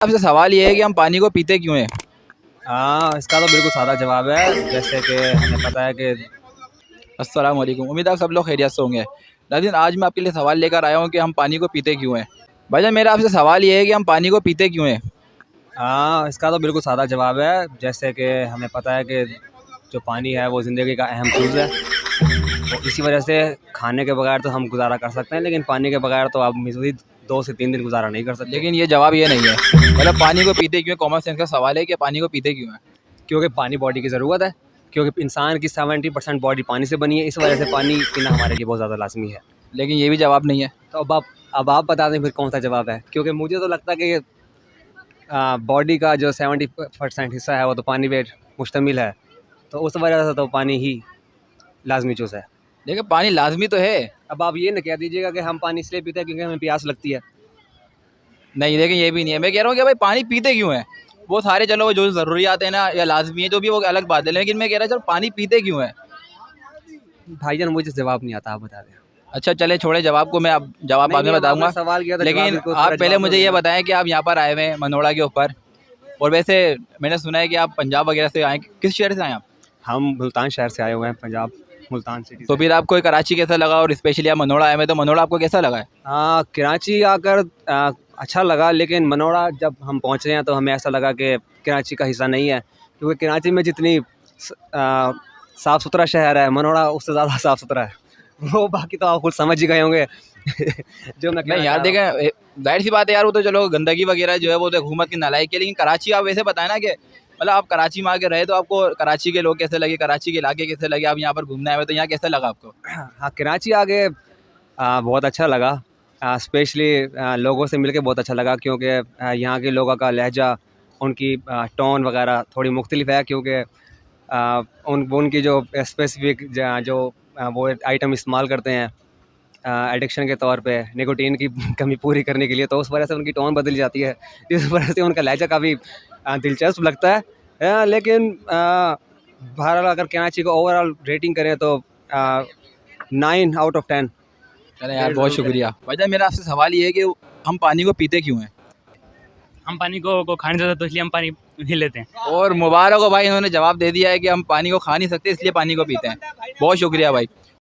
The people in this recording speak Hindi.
आपसे सवाल ये है कि हम पानी को पीते क्यों हैं? हाँ, इसका तो बिल्कुल सादा जवाब है। जैसे कि हमें पता है कि अस्सलाम वालेकुम, उम्मीद है आप सब लोग खैरियत से होंगे। नाज़रीन, आज मैं आपके लिए सवाल लेकर आया हूँ कि हम पानी को पीते क्यों हैं। भाईजान, मेरा आपसे सवाल ये है कि हम पानी को पीते क्यों हैं? हाँ, इसका तो बिल्कुल सादा जवाब है। जैसे कि हमें पता है कि जो पानी है वो ज़िंदगी का अहम चीज़ है। तो इसी वजह से खाने के बगैर तो हम गुज़ारा कर सकते हैं, लेकिन पानी के बगैर तो आप मज़ीद 2 से 3 दिन गुज़ारा नहीं कर सकते। लेकिन ये जवाब ये नहीं है। मतलब पानी को पीते क्यों हैं, कॉमन सेंस का सवाल है कि पानी को पीते क्यों हैं? क्योंकि पानी बॉडी की ज़रूरत है, क्योंकि इंसान की 70% बॉडी पानी से बनी है। इस वजह से पानी पीना हमारे लिए बहुत ज़्यादा लाज़मी है। लेकिन ये भी जवाब नहीं है। तो अब आप बता दें फिर कौन सा जवाब है? क्योंकि मुझे तो लगता है कि बॉडी का जो 70% हिस्सा है वो तो पानी पे मुश्तमिल है, तो उस वजह से तो पानी ही लाजमी चूज़ है। देखिए, पानी लाजमी तो है। अब आप ये ना कह दीजिएगा कि हम पानी इसलिए पीते हैं क्योंकि हमें प्यास लगती है। नहीं, लेकिन ये भी नहीं है। मैं कह रहा हूँ कि भाई पानी पीते क्यों हैं? वो सारे चलो जो ज़रूरियात है ना या लाजमी है जो भी, वो अलग बात है, लेकिन मैं कह रहा हूँ चलो पानी पीते क्यों हैं? भाईजान मुझे जवाब नहीं आता, आप बता दें। अच्छा चले, छोड़े जवाब को, मैं अब जवाब बाद में नहीं, अब आपने बताऊंगा। सवाल किया था, जवाब लेकिन बिल्कुल आप पूरा पहले जवाब मुझे दो ये ना। बताएं कि आप यहाँ पर आए हुए हैं मनोड़ा के ऊपर, और वैसे मैंने सुना है कि आप पंजाब वगैरह से आए। किस शहर से आए आप? हम मुल्तान शहर से आए हुए हैं, पंजाब, मुल्तान सिटी तो से। फिर आपको ये कराची कैसा लगा, और स्पेशली आप मनोड़ा आए हुए, तो मनोड़ा आपको कैसा लगा है? हाँ, कराची आकर अच्छा लगा, लेकिन मनोड़ा जब हम पहुँचे हैं तो हमें ऐसा लगा कि कराची का हिस्सा नहीं है, क्योंकि कराची में जितनी साफ़ सुथरा शहर है, मनोड़ा उससे ज़्यादा साफ़ सुथरा है। वो बाकी तो आप खुद समझ ही गए होंगे। जो मैं नहीं कहना यार, चाह रहा हूँ। देखें जाहिर सी बात है यार, वो तो चलो गंदगी वगैरह जो है वो तो हुकूमत की नालायकी है, लेकिन कराची आप वैसे बताएं ना कि मतलब आप कराची में आके रहे, तो आपको कराची के लोग कैसे लगे, कराची के इलाके कैसे लगे, आप यहाँ पर घूमने आए हुए तो यहाँ कैसा लगा आपको? हाँ, कराची आके बहुत अच्छा लगा। स्पेशली लोगों से मिलके बहुत अच्छा लगा, क्योंकि यहाँ के लोगों का लहजा, उनकी टोन वगैरह थोड़ी मुख्तलिफ है, क्योंकि उनकी जो स्पेसिफिक जो वो आइटम इस्तेमाल करते हैं एडिक्शन के तौर पे, निकोटीन की कमी पूरी करने के लिए, तो उस वजह से उनकी टोन बदल जाती है। इस वजह से उनका लहजा काफ़ी दिलचस्प लगता है। लेकिन बहरहाल अगर कराची को ओवरऑल रेटिंग करें तो 9 आउट ऑफ 10। चले यार, बहुत शुक्रिया। भाईजान, मेरा आपसे सवाल ये है कि हम पानी को पीते क्यों हैं? हम पानी को खा नहीं सकते तो इसलिए हम पानी पी लेते हैं। और मुबारक हो भाई, इन्होंने जवाब दे दिया है कि हम पानी को खा नहीं सकते इसलिए पानी को पीते हैं। बहुत शुक्रिया भाई।